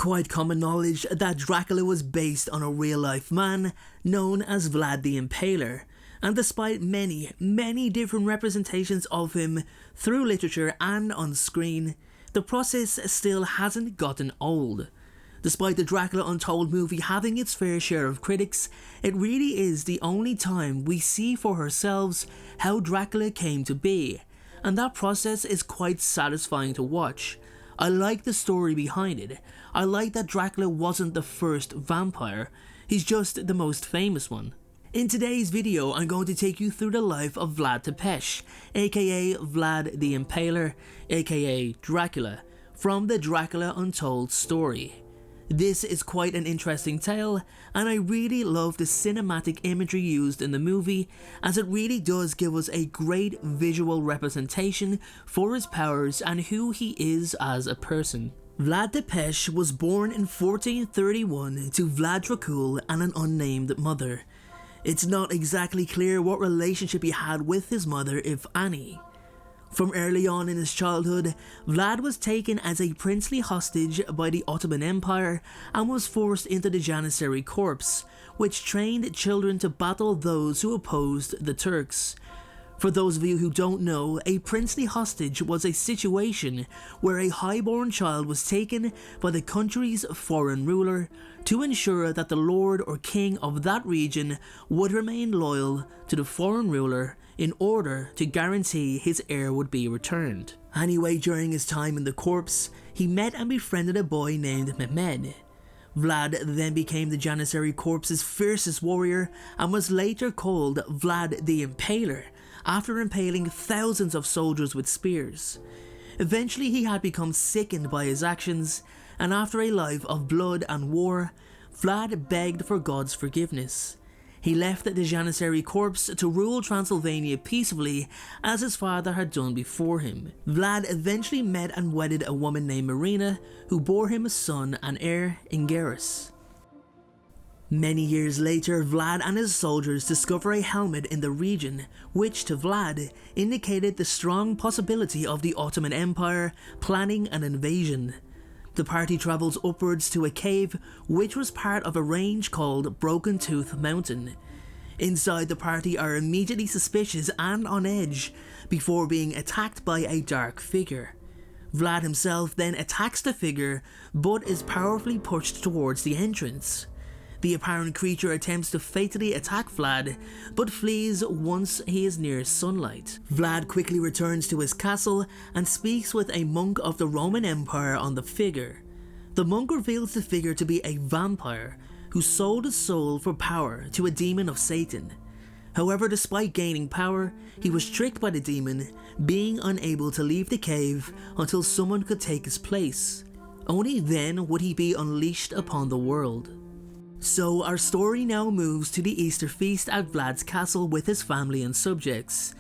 Quite common knowledge that Dracula was based on a real-life man known as Vlad the Impaler, and despite many different representations of him through literature and on screen, the process still hasn't gotten old. Despite the Dracula Untold movie having its fair share of critics, it really is the only time we see for ourselves how Dracula came to be, and that process is quite satisfying to watch. I like the story behind it. I like that Dracula wasn't the first vampire, he's just the most famous one. In today's video, I'm going to take you through the life of Vlad Tepesh, aka Vlad the Impaler, aka Dracula, from the Dracula Untold story. This is quite an interesting tale, and I really love the cinematic imagery used in the movie, as it really does give us a great visual representation for his powers and who he is as a person. Vlad Tepesh was born in 1431 to Vlad Dracula and an unnamed mother. It's not exactly clear what relationship he had with his mother, if any. From early on in his childhood, Vlad was taken as a princely hostage by the Ottoman Empire and was forced into the Janissary Corps, which trained children to battle those who opposed the Turks. For those of you who don't know, a princely hostage was a situation where a highborn child was taken by the country's foreign ruler to ensure that the lord or king of that region would remain loyal to the foreign ruler in order to guarantee his heir would be returned. Anyway, during his time in the corps, he met and befriended a boy named Mehmed. Vlad then became the Janissary Corps' fiercest warrior and was later called Vlad the Impaler, after impaling thousands of soldiers with spears. Eventually he had become sickened by his actions, and after a life of blood and war, Vlad begged for God's forgiveness. He left the Janissary Corps to rule Transylvania peacefully, as his father had done before him. Vlad eventually met and wedded a woman named Marina, who bore him a son and heir, Ingeris. Many years later, Vlad and his soldiers discover a helmet in the region, which to Vlad indicated the strong possibility of the Ottoman Empire planning an invasion. The party travels upwards to a cave which was part of a range called Broken Tooth Mountain. Inside, the party are immediately suspicious and on edge before being attacked by a dark figure. Vlad himself then attacks the figure, but is powerfully pushed towards the entrance. The apparent creature attempts to fatally attack Vlad, but flees once he is near sunlight. Vlad quickly returns to his castle and speaks with a monk of the Roman Empire on the figure. The monk reveals the figure to be a vampire who sold his soul for power to a demon of Satan. However, despite gaining power, he was tricked by the demon, being unable to leave the cave until someone could take his place. Only then would he be unleashed upon the world. So our story now moves to the Easter feast at Vlad's castle with his family and subjects.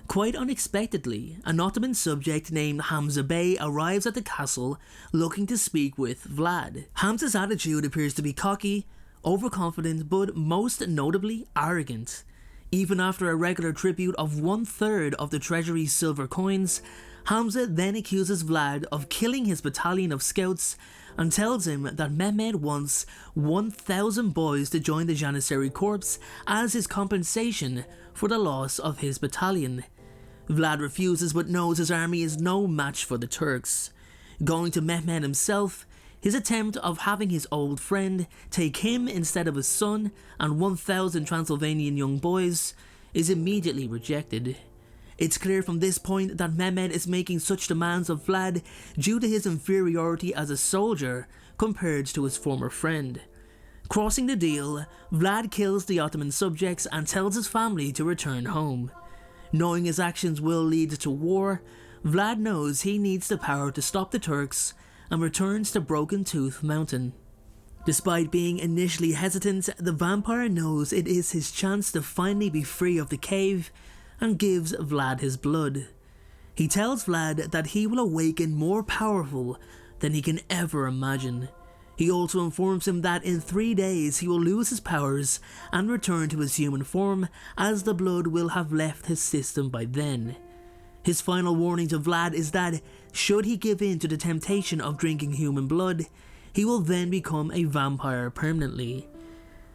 Quite unexpectedly, an Ottoman subject named Hamza Bey arrives at the castle looking to speak with Vlad. Hamza's attitude appears to be cocky, overconfident, but most notably arrogant. Even after a regular tribute of 1/3 of the treasury's silver coins, Hamza then accuses Vlad of killing his battalion of scouts and tells him that Mehmed wants 1,000 boys to join the Janissary Corps as his compensation for the loss of his battalion. Vlad refuses, but knows his army is no match for the Turks. Going to Mehmed himself, his attempt of having his old friend take him instead of his son and 1,000 Transylvanian young boys is immediately rejected. It's clear from this point that Mehmed is making such demands of Vlad due to his inferiority as a soldier compared to his former friend. Crossing the deal, Vlad kills the Ottoman subjects and tells his family to return home. Knowing his actions will lead to war, Vlad knows he needs the power to stop the Turks and returns to Broken Tooth Mountain. Despite being initially hesitant, the vampire knows it is his chance to finally be free of the cave and gives Vlad his blood. He tells Vlad that he will awaken more powerful than he can ever imagine. He also informs him that in 3 days he will lose his powers and return to his human form, as the blood will have left his system by then. His final warning to Vlad is that, should he give in to the temptation of drinking human blood, he will then become a vampire permanently.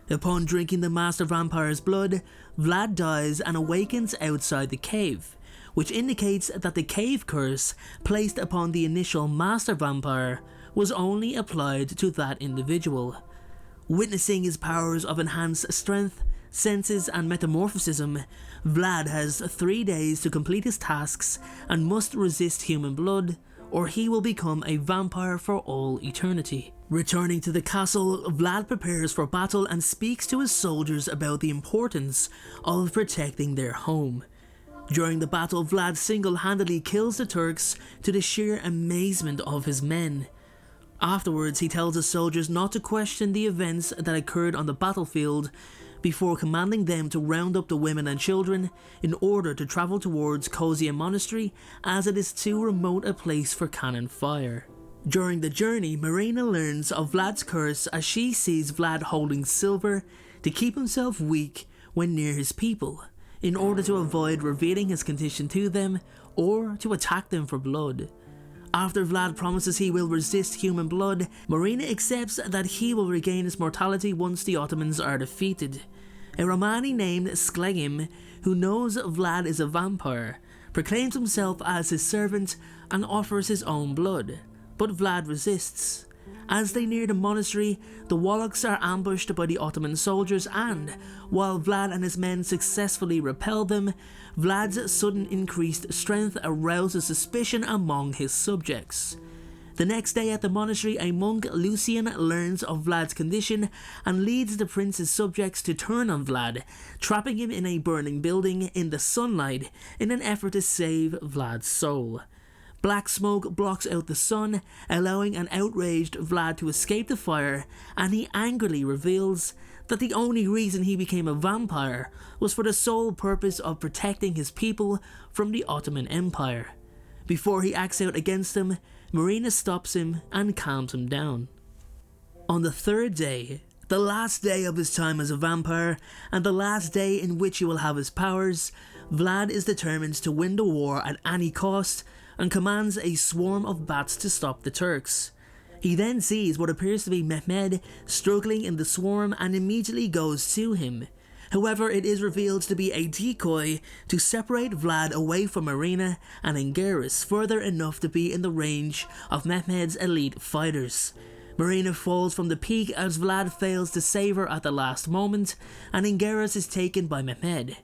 Upon drinking the master vampire's blood, Vlad dies and awakens outside the cave, which indicates that the cave curse placed upon the initial master vampire was only applied to that individual. Witnessing his powers of enhanced strength, senses and metamorphism, Vlad has 3 days to complete his tasks and must resist human blood, or he will become a vampire for all eternity. Returning to the castle, Vlad prepares for battle and speaks to his soldiers about the importance of protecting their home. During the battle, Vlad single-handedly kills the Turks to the sheer amazement of his men. Afterwards, he tells his soldiers not to question the events that occurred on the battlefield before commanding them to round up the women and children in order to travel towards Kozia Monastery, as it is too remote a place for cannon fire. During the journey, Marina learns of Vlad's curse as she sees Vlad holding silver to keep himself weak when near his people, in order to avoid revealing his condition to them or to attack them for blood. After Vlad promises he will resist human blood, Marina accepts that he will regain his mortality once the Ottomans are defeated. A Romani named Sklegim, who knows Vlad is a vampire, proclaims himself as his servant and offers his own blood, but Vlad resists. As they near the monastery, the Wallachs are ambushed by the Ottoman soldiers and, while Vlad and his men successfully repel them, Vlad's sudden increased strength arouses suspicion among his subjects. The next day at the monastery, a monk, Lucian, learns of Vlad's condition and leads the prince's subjects to turn on Vlad, trapping him in a burning building in the sunlight in an effort to save Vlad's soul. Black smoke blocks out the sun, allowing an outraged Vlad to escape the fire, and he angrily reveals that the only reason he became a vampire was for the sole purpose of protecting his people from the Ottoman Empire. Before he acts out against them, Marina stops him and calms him down. On the 3rd day, the last day of his time as a vampire, and the last day in which he will have his powers, Vlad is determined to win the war at any cost, and commands a swarm of bats to stop the Turks. He then sees what appears to be Mehmed struggling in the swarm and immediately goes to him. However, it is revealed to be a decoy to separate Vlad away from Marina and Angeris further enough to be in the range of Mehmed's elite fighters. Marina falls from the peak as Vlad fails to save her at the last moment, and Angeris is taken by Mehmed.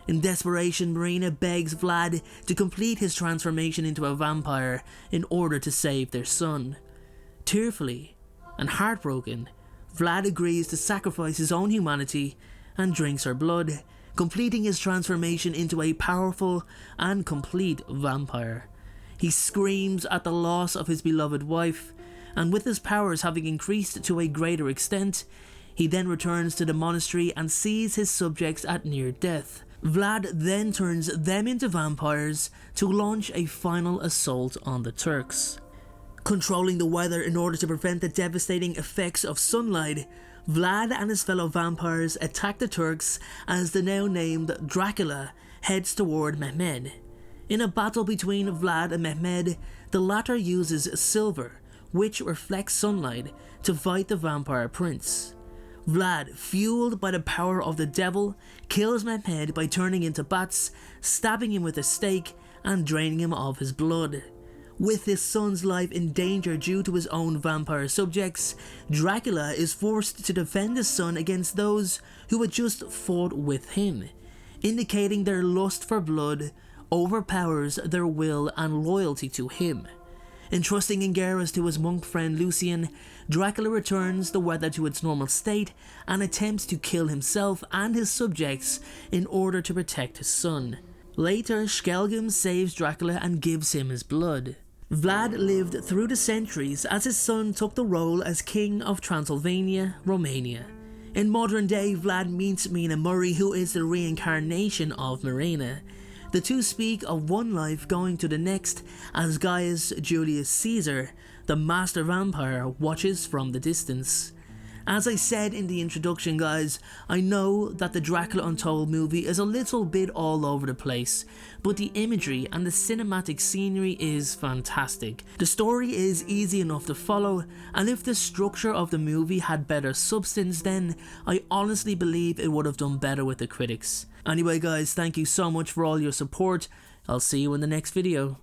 In desperation, Marina begs Vlad to complete his transformation into a vampire in order to save their son. Tearfully and heartbroken, Vlad agrees to sacrifice his own humanity and drinks her blood, completing his transformation into a powerful and complete vampire. He screams at the loss of his beloved wife, and with his powers having increased to a greater extent, he then returns to the monastery and sees his subjects at near death. Vlad then turns them into vampires to launch a final assault on the Turks. Controlling the weather in order to prevent the devastating effects of sunlight, Vlad and his fellow vampires attack the Turks as the now named Dracula heads toward Mehmed. In a battle between Vlad and Mehmed, the latter uses silver, which reflects sunlight, to fight the vampire prince. Vlad, fueled by the power of the devil, kills Mehmed by turning into bats, stabbing him with a stake, and draining him of his blood. With his son's life in danger due to his own vampire subjects, Dracula is forced to defend his son against those who had just fought with him, indicating their lust for blood overpowers their will and loyalty to him. Entrusting Angeris to his monk friend Lucian, Dracula returns the weather to its normal state and attempts to kill himself and his subjects in order to protect his son. Later, Skelgum saves Dracula and gives him his blood. Vlad lived through the centuries as his son took the role as King of Transylvania, Romania. In modern day, Vlad meets Mina Murray, who is the reincarnation of Marina. The two speak of one life going to the next as Gaius Julius Caesar, the master vampire, watches from the distance. As I said in the introduction, guys, I know that the Dracula Untold movie is a little bit all over the place, but the imagery and the cinematic scenery is fantastic. The story is easy enough to follow, and if the structure of the movie had better substance, then I honestly believe it would have done better with the critics. Anyway guys, thank you so much for all your support. I'll see you in the next video.